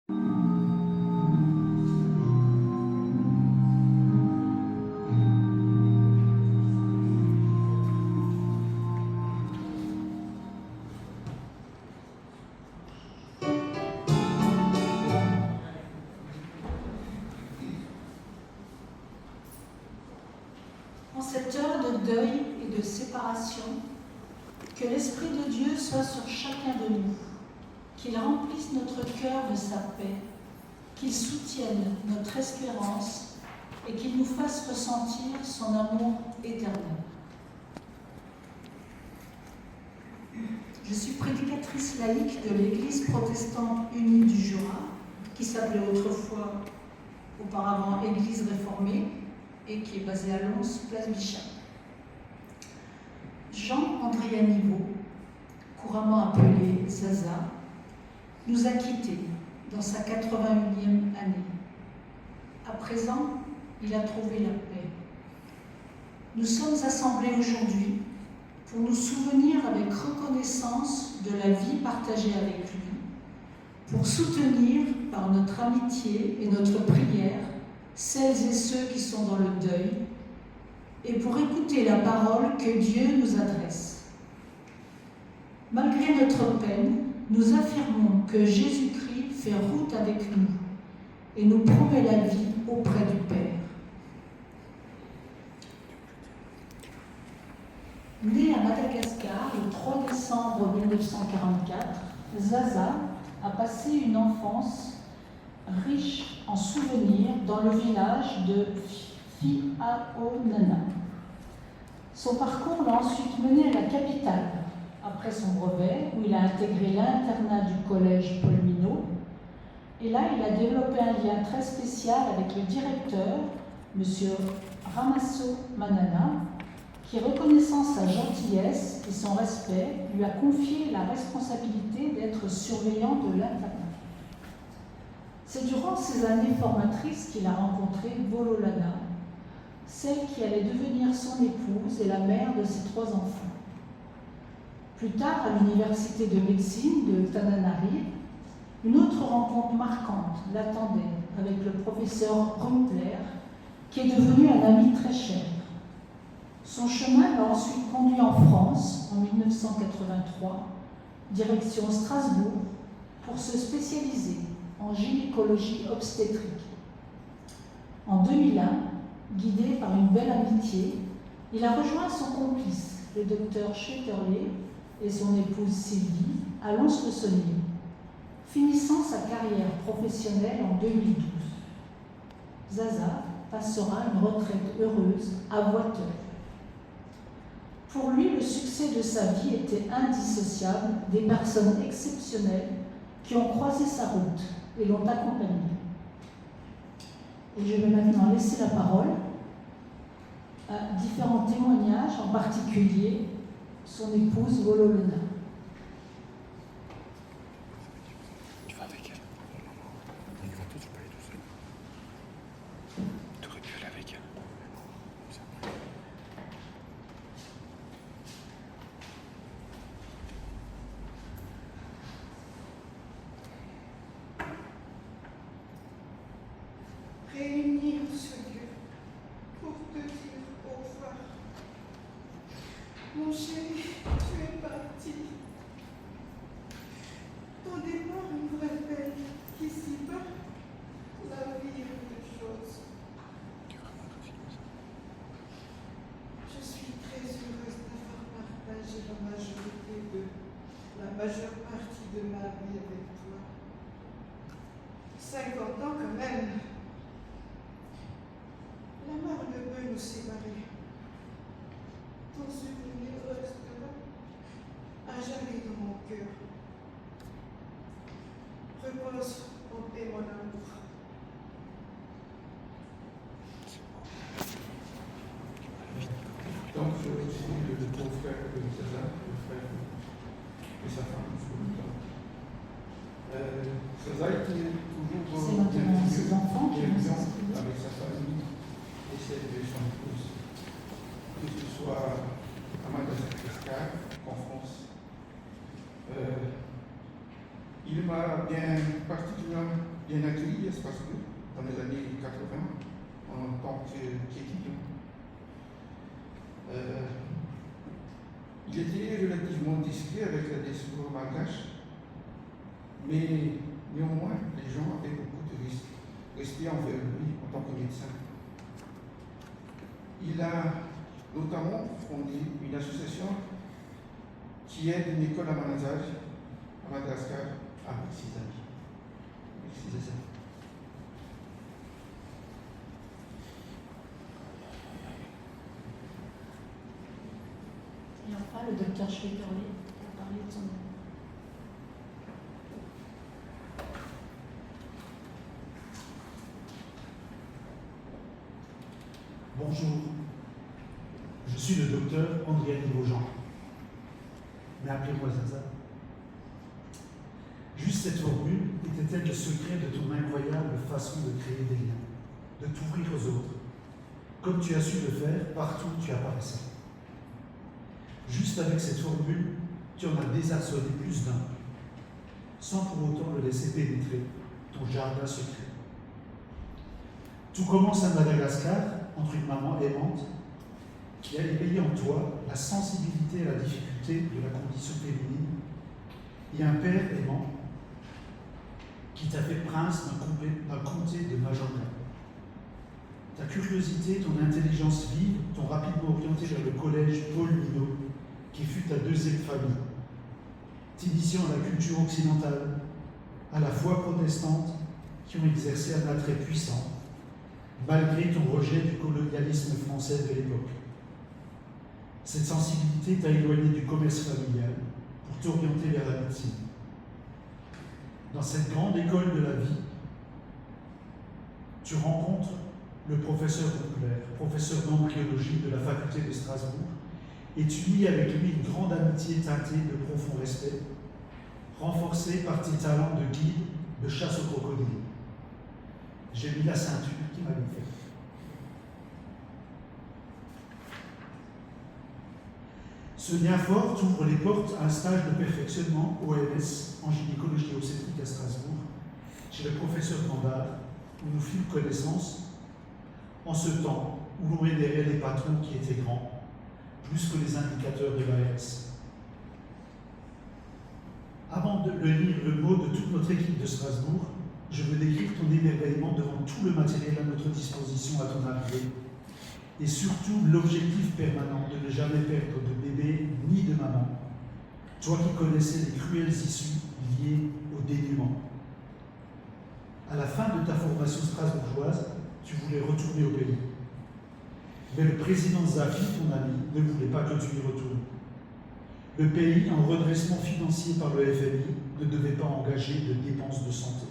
En cette heure de deuil et de séparation, que l'Esprit de Dieu soit sur chacun de nous, qu'il remplisse notre cœur de sa paix, qu'il soutienne notre espérance et qu'il nous fasse ressentir son amour éternel. Je suis prédicatrice laïque de l'Église protestante unie du Jura, qui s'appelait auparavant Église réformée, et qui est basée à Lons, place Bichat. Jean-André Niveau, couramment appelé Zaza, nous a quittés dans sa 81e année. À présent, il a trouvé la paix. Nous sommes assemblés aujourd'hui pour nous souvenir avec reconnaissance de la vie partagée avec lui, pour soutenir par notre amitié et notre prière celles et ceux qui sont dans le deuil, et pour écouter la parole que Dieu nous adresse. Malgré notre peine, nous affirmons que Jésus-Christ fait route avec nous et nous promet la vie auprès du Père. Né à Madagascar le 3 décembre 1944, Zaza a passé une enfance riche en souvenirs dans le village de Fiaonana. Son parcours l'a ensuite mené à la capitale, après son brevet, où il a intégré l'internat du collège Paul Minot. Et là, il a développé un lien très spécial avec le directeur, M. Ramasso Manana, qui, reconnaissant sa gentillesse et son respect, lui a confié la responsabilité d'être surveillant de l'internat. C'est durant ces années formatrices qu'il a rencontré Bololana, celle qui allait devenir son épouse et la mère de ses 3 enfants. Plus tard, à l'université de médecine de Tananarive, une autre rencontre marquante l'attendait avec le professeur Rumpler, qui est devenu un ami très cher. Son chemin l'a ensuite conduit en France en 1983, direction Strasbourg, pour se spécialiser en gynécologie obstétrique. En 2001, guidé par une belle amitié, il a rejoint son complice, le docteur Schwetterle, et son épouse Sylvie, à Lons-le-Saunier, finissant sa carrière professionnelle en 2012. Zaza passera une retraite heureuse à Boiteux. Pour lui, le succès de sa vie était indissociable des personnes exceptionnelles qui ont croisé sa route et l'ont accompagné. Et je vais maintenant laisser la parole à différents témoignages, en particulier son épouse Bololana. Tu vas avec elle. Il va tout, tu peux aller tout seul. Tu aurais pu aller avec elle. Réunis en ce lieu pour te dire au revoir. Mon chéri, tu es parti. Ton départ nous rappelle qu'ici-bas, la vie est de choses. Je suis très heureuse d'avoir partagé la majeure partie de ma vie avec toi. 50 ans quand même. La mort ne peut nous séparer. Ton souvenir restera à jamais dans mon cœur. Repose en paix, mon amour. Donc, je aussi le beau-frère de Zaza, le frère de sa femme, Zaza était toujours C'est maintenant ses enfants qui vont s'inscrire. avec sa famille et celle de son épouse, que ce soit à Madagascar, en France. Il m'a bien particulièrement bien accueilli à Strasbourg dans les années 80 en tant qu'étudiant. Il était relativement discret avec la diaspora malgache, mais néanmoins, les gens avaient beaucoup de respect envers lui en tant que médecin. Il a notamment fondé une association qui aide une école à Madagascar avec ses amis. Et enfin, le docteur Schwetterli a parlé de son nom. Bonjour, je suis le docteur André Vaujean, mais appelez-moi Zaza. Juste cette formule était-elle le secret de ton incroyable façon de créer des liens, de t'ouvrir aux autres, comme tu as su le faire partout où tu apparaissais. Juste avec cette formule, tu en as désarçonné plus d'un, sans pour autant le laisser pénétrer ton jardin secret. Tout commence à Madagascar, entre une maman aimante qui a éveillé en toi la sensibilité à la difficulté de la condition féminine et un père aimant qui t'a fait prince d'un comté de Majorca. Ta curiosité, ton intelligence vive t'ont rapidement orienté vers le collège Paul Minot, qui fut ta deuxième famille, t'initiant à la culture occidentale, à la foi protestante, qui ont exercé un attrait puissant, malgré ton rejet du colonialisme français de l'époque. Cette sensibilité t'a éloigné du commerce familial pour t'orienter vers la médecine. Dans cette grande école de la vie, tu rencontres le professeur Ruppler, professeur d'embryologie de la faculté de Strasbourg, et tu lis avec lui une grande amitié teintée de profond respect, renforcée par tes talents de guide de chasse aux crocodiles. J'ai mis la ceinture qui m'a fait. Ce lien fort t'ouvre les portes à un stage de perfectionnement OMS en gynécologie obstétrique à Strasbourg, chez le professeur Vandard, où nous fîmes connaissance, en ce temps où l'on vénérait les patrons qui étaient grands, plus que les indicateurs de l'ARS. Avant de lire le mot de toute notre équipe de Strasbourg, je veux décrire ton émerveillement devant tout le matériel à notre disposition à ton arrivée, et surtout l'objectif permanent de ne jamais perdre de bébé ni de maman, toi qui connaissais les cruelles issues liées au dénuement. À la fin de ta formation strasbourgeoise, tu voulais retourner au pays. Mais le président Zafi, ton ami, ne voulait pas que tu y retournes. Le pays, en redressement financier par le FMI, ne devait pas engager de dépenses de santé.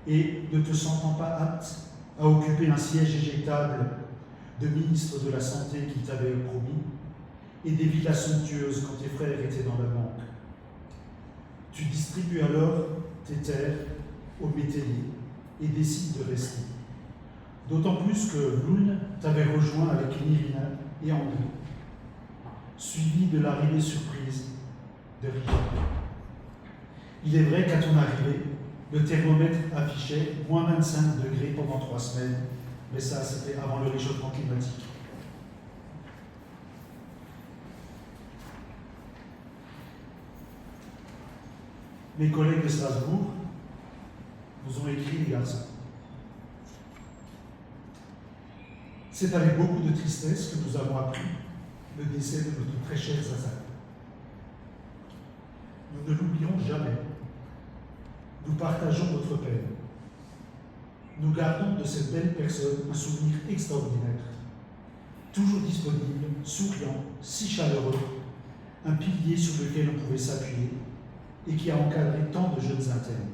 Et ne te sentant pas apte à occuper un siège éjectable de ministre de la Santé qu'il t'avait promis, et des villas somptueuses quand tes frères étaient dans la banque. Tu distribues alors tes terres aux métayers et décides de rester. D'autant plus que Loun t'avait rejoint avec Nirina et André, suivi de l'arrivée surprise de Richard. Il est vrai qu'à ton arrivée, le thermomètre affichait moins 25 degrés pendant 3 semaines, mais ça, c'était avant le réchauffement climatique. Mes collègues de Strasbourg vous ont écrit, les garçons. C'est avec beaucoup de tristesse que nous avons appris le décès de notre très cher Zaza. Nous ne l'oublierons jamais. Nous partageons votre peine. Nous gardons de cette belle personne un souvenir extraordinaire. Toujours disponible, souriant, si chaleureux, un pilier sur lequel on pouvait s'appuyer et qui a encadré tant de jeunes internes.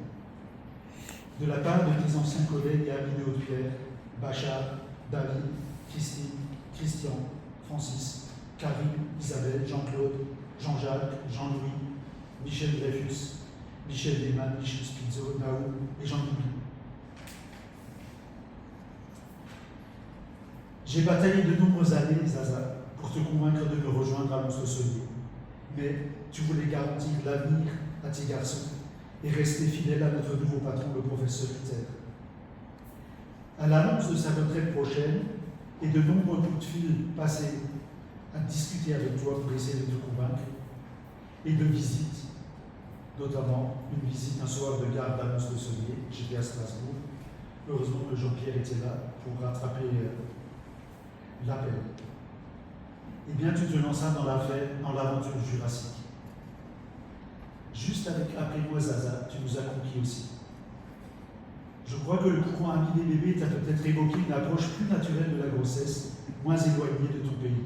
De la part de tes anciens collègues et amis de Haute-Pierre, Bachar, David, Christine, Christian, Francis, Karine, Isabelle, Jean-Claude, Jean-Jacques, Jean-Louis, Michel Dreyfus, Michel Lehmann, Michel Spizzo, Naoum et Jean Louis. J'ai bataillé de nombreuses années, Zaza, pour te convaincre de me rejoindre à Monstre-Saunier. Mais tu voulais garantir l'avenir à tes garçons et rester fidèle à notre nouveau patron, le professeur Luther. À l'annonce de sa retraite prochaine et de nombreux coups de fil passés à discuter avec toi pour essayer de te convaincre, et de visites, notamment une visite un soir de garde d'annonce de Saunier, j'étais à Strasbourg. Heureusement que Jean-Pierre était là pour rattraper l'appel. Eh bien, tu te lanças dans l'aventure jurassique. Juste après moi, Zaza, tu nous as conquis aussi. Je crois que le courant ami des bébés t'a peut-être évoqué une approche plus naturelle de la grossesse, moins éloignée de ton pays.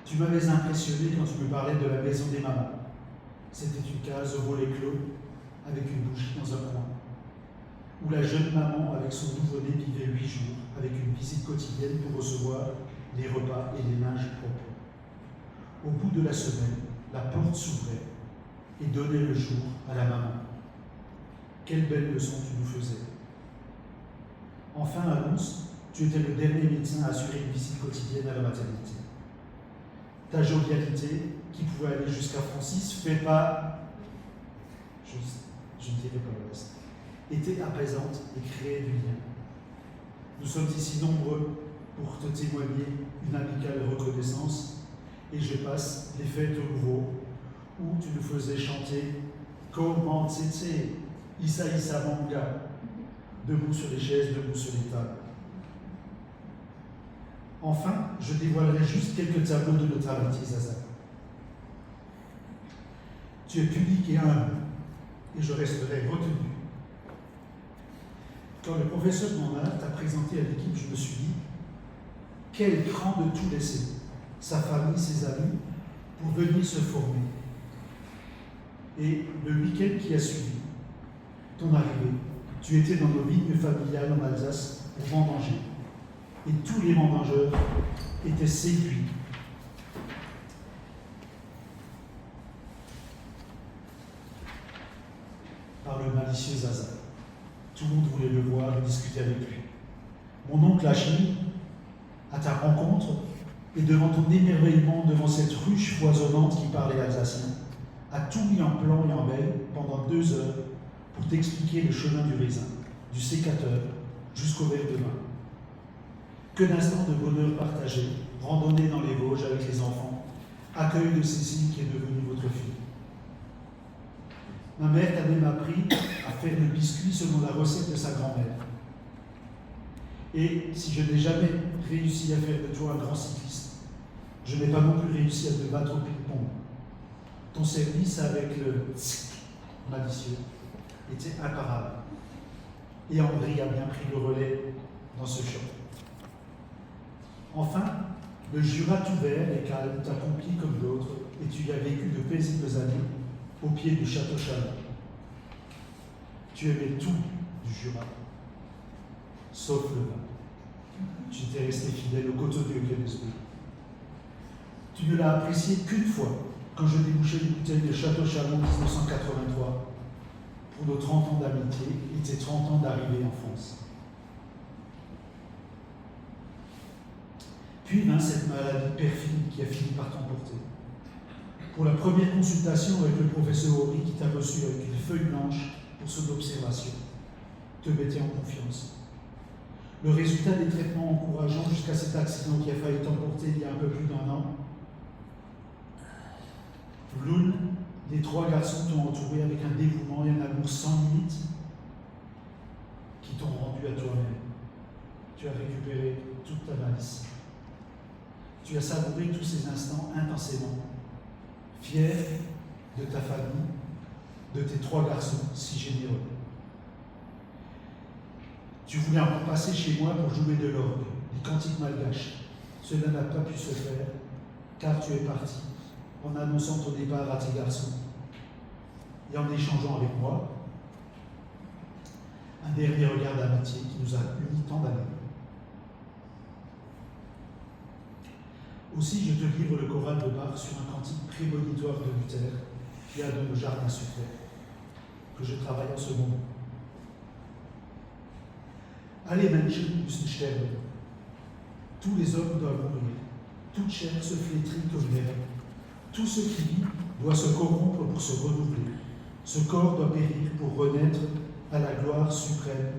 Tu m'avais impressionné quand tu me parlais de la maison des mamans. C'était une case au volet clos, avec une bougie dans un coin, où la jeune maman avec son nouveau-né vivait 8 jours, avec une visite quotidienne pour recevoir les repas et les linges propres. Au bout de la semaine, la porte s'ouvrait et donnait le jour à la maman. Quelle belle leçon tu nous faisais. Enfin, à Lons, tu étais le dernier médecin à assurer une visite quotidienne à la maternité. Ta jovialité, qui pouvait aller jusqu'à Francis, fait pas, je ne dirai pas le reste, était apaisante et créait du lien. Nous sommes ici nombreux pour te témoigner une amicale reconnaissance, et je passe les fêtes au Louvre, où tu nous faisais chanter Comment Tsetse, Issa Issa Manga, debout sur les chaises, debout sur les tables. Enfin, je dévoilerai juste quelques tableaux de notre amitié, Zaza. Tu es pudique et humble, et je resterai retenu. Quand le professeur Mandal t'a présenté à l'équipe, je me suis dit, quel cran de tout laisser, sa famille, ses amis, pour venir se former. Et le week-end qui a suivi ton arrivée, tu étais dans nos vignes familiales en Alsace pour vendanger. Et tous les vendangeurs étaient séduits par le malicieux Zaza. Tout le monde voulait le voir et discuter avec lui. Mon oncle Achille, à ta rencontre et devant ton émerveillement devant cette ruche foisonnante qui parlait alsacien, a tout mis en plan et en veille pendant 2 heures pour t'expliquer le chemin du raisin, du sécateur jusqu'au verre de vin. Que d'instants de bonheur partagé, randonnée dans les Vosges avec les enfants, accueil de Cécile qui est devenue votre fille. Ma mère t'a même appris à faire le biscuit selon la recette de sa grand-mère. Et si je n'ai jamais réussi à faire de toi un grand cycliste, je n'ai pas non plus réussi à te battre au ping-pong. Ton service avec le tsk malicieux était imparable. Et André a bien pris le relais dans ce champ. Enfin, le Jura tout vert et calme t'a conquis comme d'autres, et tu y as vécu de paisibles années au pied du château Chalon. Tu aimais tout du Jura, sauf le vin. Tu t'es resté fidèle au cotonnier de Kennelsburg. Tu ne l'as apprécié qu'une fois, quand je débouchais les bouteilles de Château Chalon 1983, pour nos 30 ans d'amitié et tes 30 ans d'arrivée en France. Puis vint cette maladie perfide qui a fini par t'emporter. Pour la première consultation avec le professeur Horry qui t'a reçu avec une feuille blanche pour son observation, te mettait en confiance. Le résultat des traitements encourageants jusqu'à cet accident qui a failli t'emporter il y a un peu plus d'1 an. L'une, les 3 garçons t'ont entouré avec un dévouement et un amour sans limite qui t'ont rendu à toi-même. Tu as récupéré toute ta malice. Tu as savouré tous ces instants intensément, fier de ta famille, de tes 3 garçons si généreux. Tu voulais encore passer chez moi pour jouer de l'orgue, des cantiques malgaches. Cela n'a pas pu se faire, car tu es parti, en annonçant ton départ à tes garçons. Et en échangeant avec moi, un dernier regard d'amitié qui nous a unis tant d'années. Aussi, je te livre le choral de Bach sur un cantique prémonitoire de Luther qui a de nos jardins secrets, que je travaille en ce moment. Allez, Menschen müssen sterben. Tous les hommes doivent mourir. Toute chair se flétrit comme l'air. Tout ce qui vit doit se corrompre pour se renouveler. Ce corps doit périr pour renaître à la gloire suprême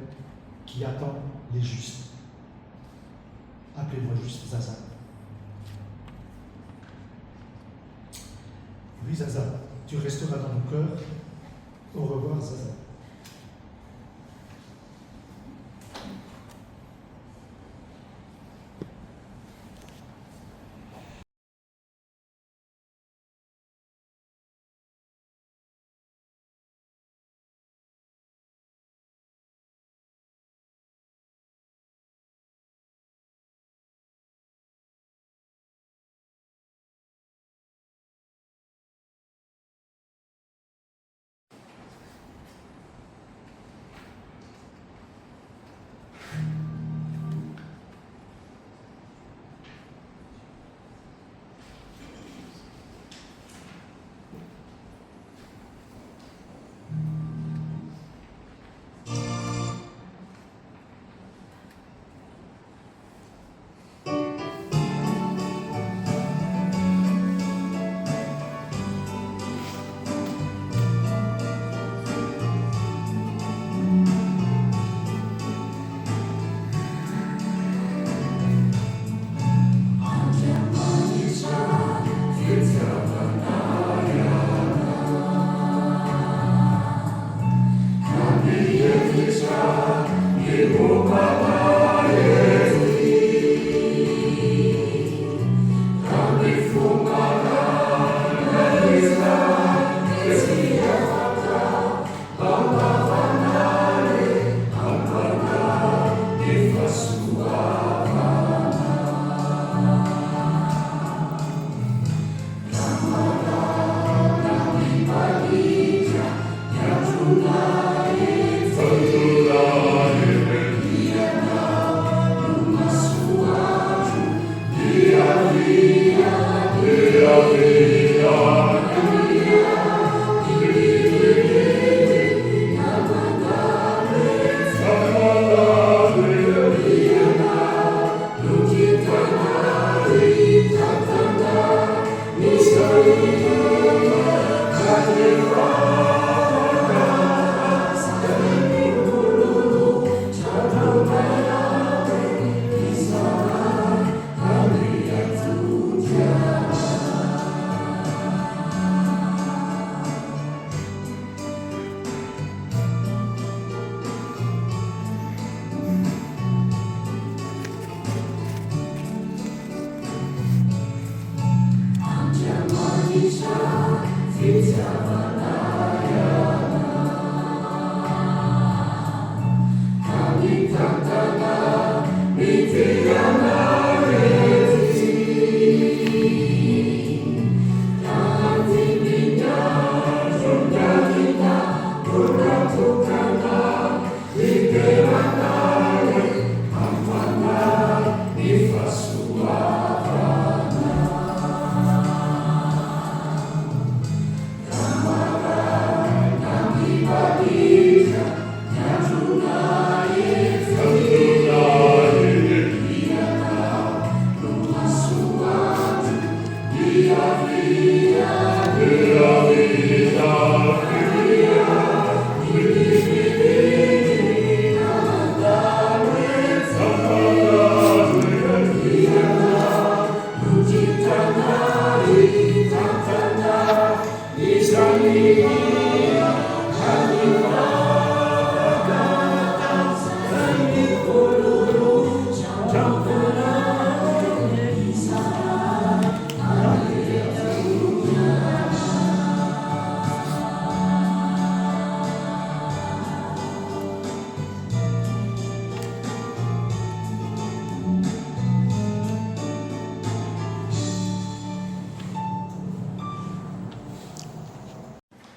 qui attend les justes. Appelez-moi juste Zaza. Oui, Zaza, tu resteras dans mon cœur. Au revoir, Zaza.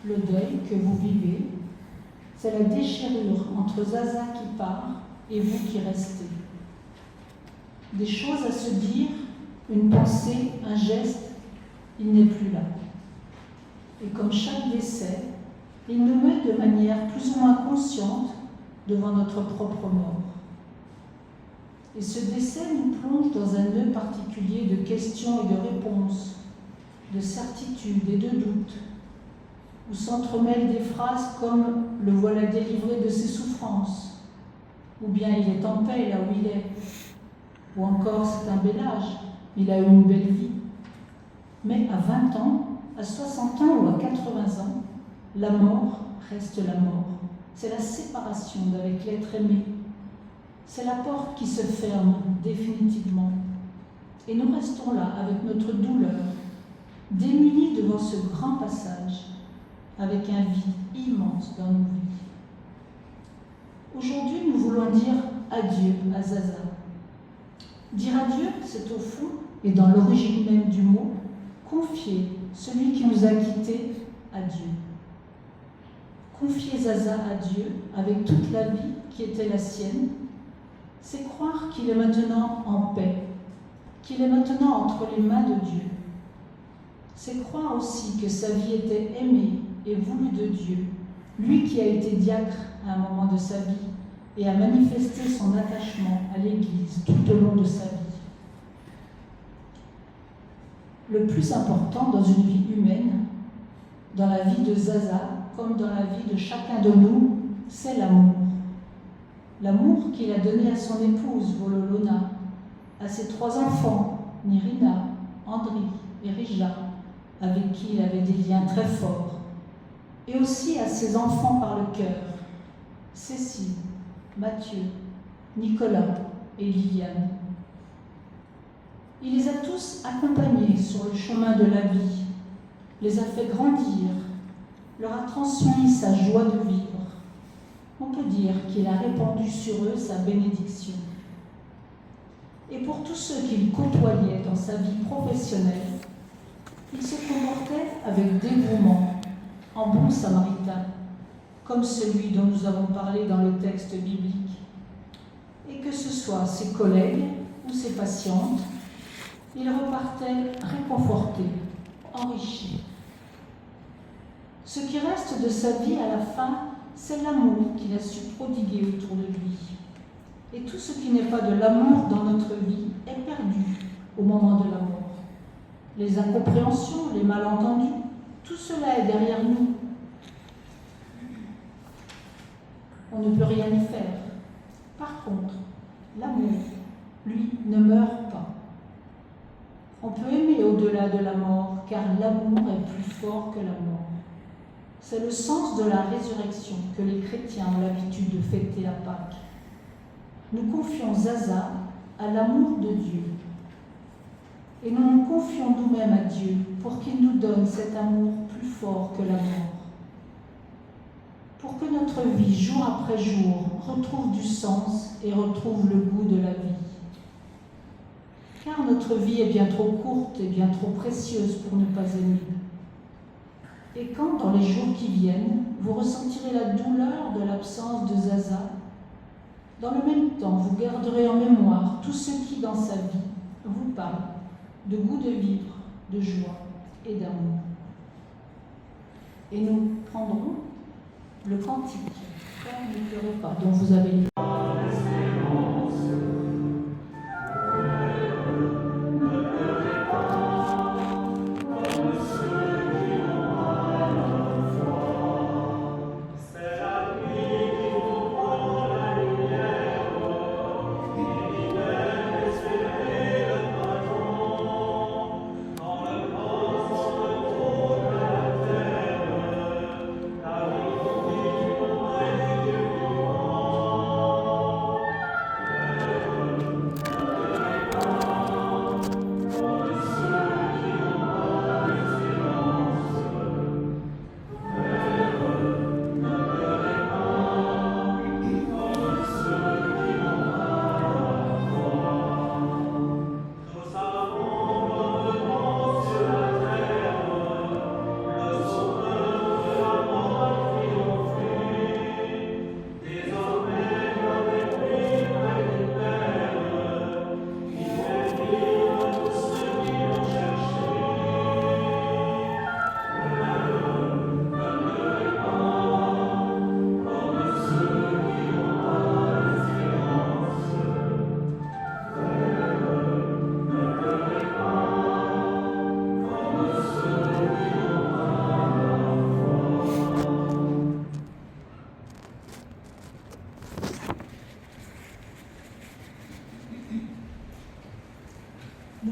Le deuil que vous vivez, c'est la déchirure entre Zaza qui part et vous qui restez. Des choses à se dire, une pensée, un geste, il n'est plus là. Et comme chaque décès, il nous met de manière plus ou moins consciente devant notre propre mort. Et ce décès nous plonge dans un nœud particulier de questions et de réponses, de certitudes et de doutes, où s'entremêlent des phrases comme « le voilà délivré de ses souffrances » ou bien « il est en paix là où il est » ou encore « c'est un bel âge, il a eu une belle vie ». Mais à 20 ans, à 60 ans ou à 80 ans, la mort reste la mort. C'est la séparation d'avec l'être aimé. C'est la porte qui se ferme définitivement. Et nous restons là avec notre douleur, démunis devant ce grand passage, avec un vide immense dans nos vies. Aujourd'hui, nous voulons dire adieu à Zaza. Dire adieu, c'est au fond, et dans l'origine même du mot, confier celui qui nous a quittés à Dieu. Confier Zaza à Dieu avec toute la vie qui était la sienne, c'est croire qu'il est maintenant en paix, qu'il est maintenant entre les mains de Dieu. C'est croire aussi que sa vie était aimée et voulue de Dieu, lui qui a été diacre à un moment de sa vie et a manifesté son attachement à l'Église tout au long de sa vie. Le plus important dans une vie humaine, dans la vie de Zaza, comme dans la vie de chacun de nous, c'est l'amour. L'amour qu'il a donné à son épouse, Vololona, à ses 3 enfants, Nirina, Andri et Rija, avec qui il avait des liens très forts, et aussi à ses enfants par le cœur, Cécile, Mathieu, Nicolas et Liliane. Il les a tous accompagnés sur le chemin de la vie, les a fait grandir, leur a transmis sa joie de vivre. On peut dire qu'il a répandu sur eux sa bénédiction. Et pour tous ceux qu'il côtoyait dans sa vie professionnelle, il se comportait avec dévouement, en bon samaritain, comme celui dont nous avons parlé dans le texte biblique. Et que ce soit ses collègues ou ses patientes, il repartait réconforté, enrichi. Ce qui reste de sa vie à la fin, c'est l'amour qu'il a su prodiguer autour de lui. Et tout ce qui n'est pas de l'amour dans notre vie est perdu au moment de la mort. Les incompréhensions, les malentendus, tout cela est derrière nous. On ne peut rien y faire. Par contre, l'amour, lui, ne meurt pas. On peut aimer au-delà de la mort, car l'amour est plus fort que la mort. C'est le sens de la résurrection que les chrétiens ont l'habitude de fêter à Pâques. Nous confions Zaza à l'amour de Dieu. Et nous nous confions nous-mêmes à Dieu pour qu'il nous donne cet amour plus fort que la mort. Pour que notre vie, jour après jour, retrouve du sens et retrouve le goût de la vie. Car notre vie est bien trop courte et bien trop précieuse pour ne pas aimer. Et quand, dans les jours qui viennent, vous ressentirez la douleur de l'absence de Zaza, dans le même temps, vous garderez en mémoire tout ce qui, dans sa vie, vous parle de goût de vivre, de joie et d'amour. Et nous prendrons le cantique « Frères, ne pleurez pas » dont vous avez lu. Oh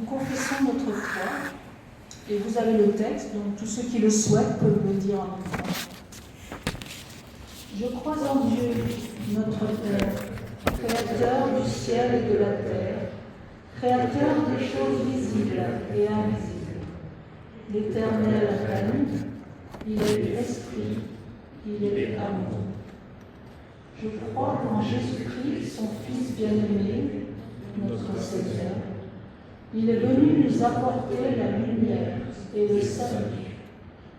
nous confessons notre foi. Et vous avez le texte, donc tous ceux qui le souhaitent peuvent le dire en même temps. Je crois en Dieu, notre Père, créateur du ciel et de la terre, créateur des choses visibles et invisibles. L'Éternel règne, il est esprit, il est amour. Je crois en Jésus-Christ, son Fils bien-aimé, notre Seigneur. Il est venu nous apporter la lumière et le salut.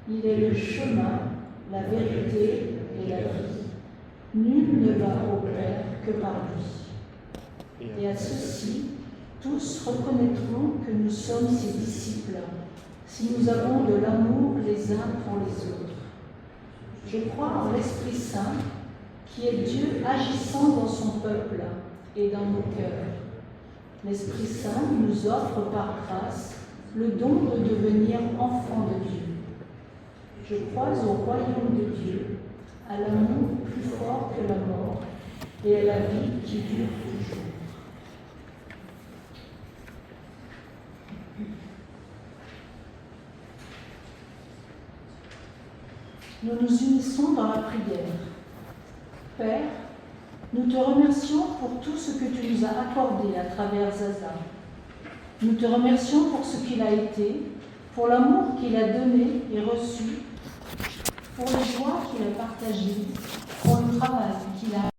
Il est le chemin, la vérité et la vie. Nul ne va au Père que par lui. Et à ceci, tous reconnaîtront que nous sommes ses disciples, si nous avons de l'amour les uns pour les autres. Je crois en l'Esprit Saint, qui est Dieu agissant dans son peuple et dans nos cœurs. L'Esprit Saint nous offre par grâce le don de devenir enfants de Dieu. Je crois au royaume de Dieu, à l'amour plus fort que la mort et à la vie qui dure toujours. Nous nous unissons dans la prière. Père, nous te remercions pour tout ce que tu nous as accordé à travers Zaza. Nous te remercions pour ce qu'il a été, pour l'amour qu'il a donné et reçu, pour les joies qu'il a partagées, pour le travail qu'il a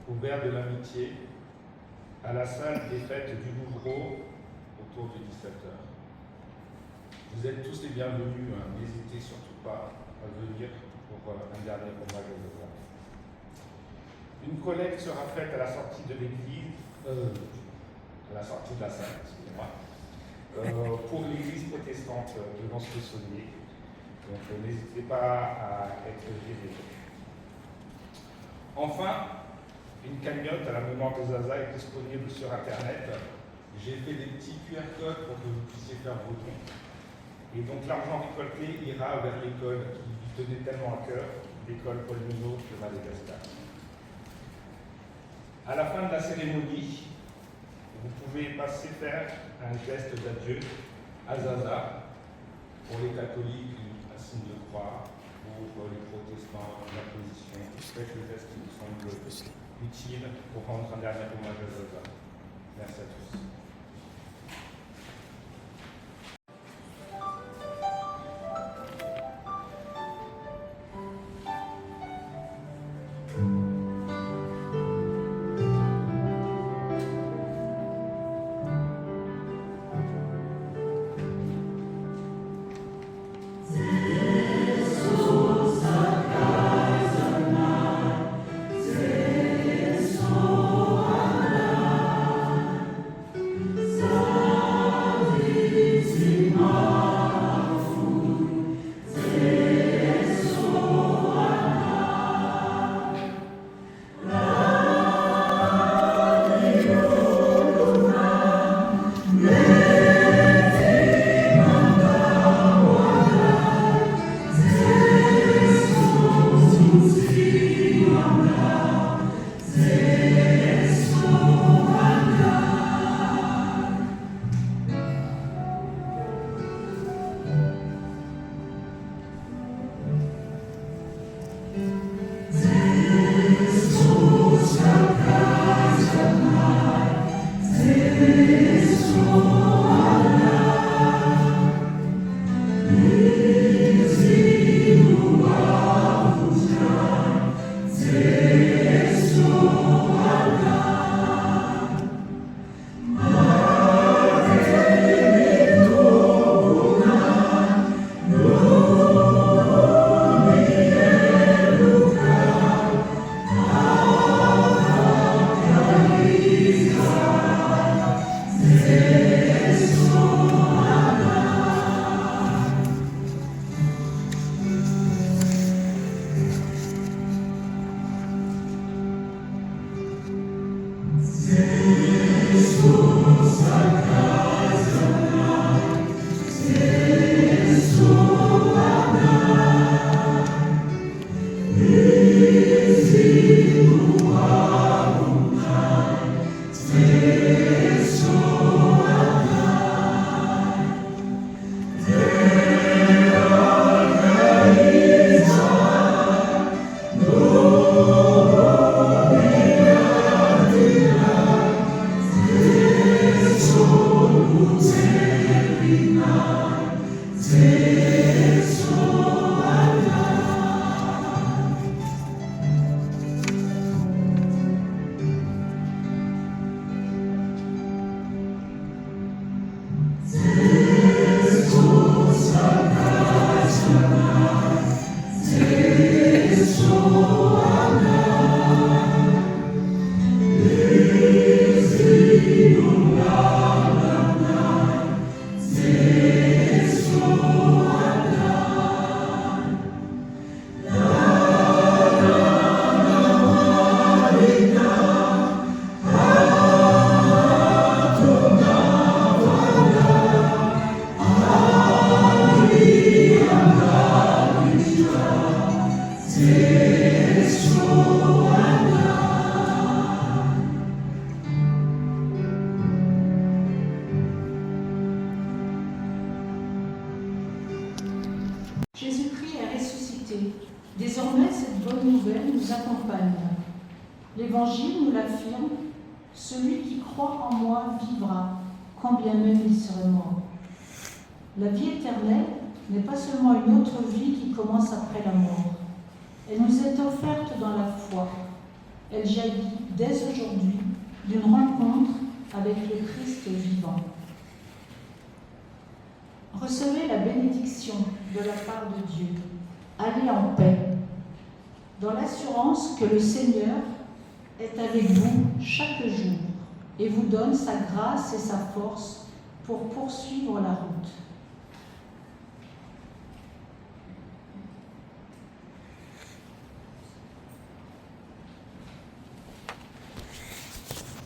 au verre de l'amitié, à la salle des fêtes du Louvreau, autour de 17h. Vous êtes tous les bienvenus, hein. N'hésitez surtout pas à venir pour un dernier hommage aux Zaza. Une collecte sera faite à la sortie de l'église, à la sortie de la salle, excusez-moi, pour l'église protestante de Lons-le-Saunier. Donc n'hésitez pas à être gênés. Enfin, une cagnotte à la mémoire de Zaza est disponible sur Internet. J'ai fait des petits QR codes pour que vous puissiez faire vos dons. Et donc l'argent récolté ira vers l'école qui lui tenait tellement à cœur, l'école Paul Minot de Madagascar. À la fin de la cérémonie, vous pouvez passer faire un geste d'adieu à Zaza. Pour les catholiques, un signe de croix. Pour les protestants, la position. Faites le geste qui nous semble utile pour rendre un dernier hommage à Zaza. Merci à tous. Jésus-Christ est ressuscité. Désormais, cette bonne nouvelle nous accompagne. L'Évangile nous l'affirme, celui qui croit en moi vivra, quand bien même il serait mort. La vie éternelle n'est pas seulement une autre vie qui commence après la mort. Elle nous est offerte dans la foi. Elle jaillit dès aujourd'hui d'une rencontre avec le Christ vivant. Recevez la bénédiction de la part de Dieu. Allez en paix, dans l'assurance que le Seigneur est avec vous chaque jour et vous donne sa grâce et sa force pour poursuivre la route.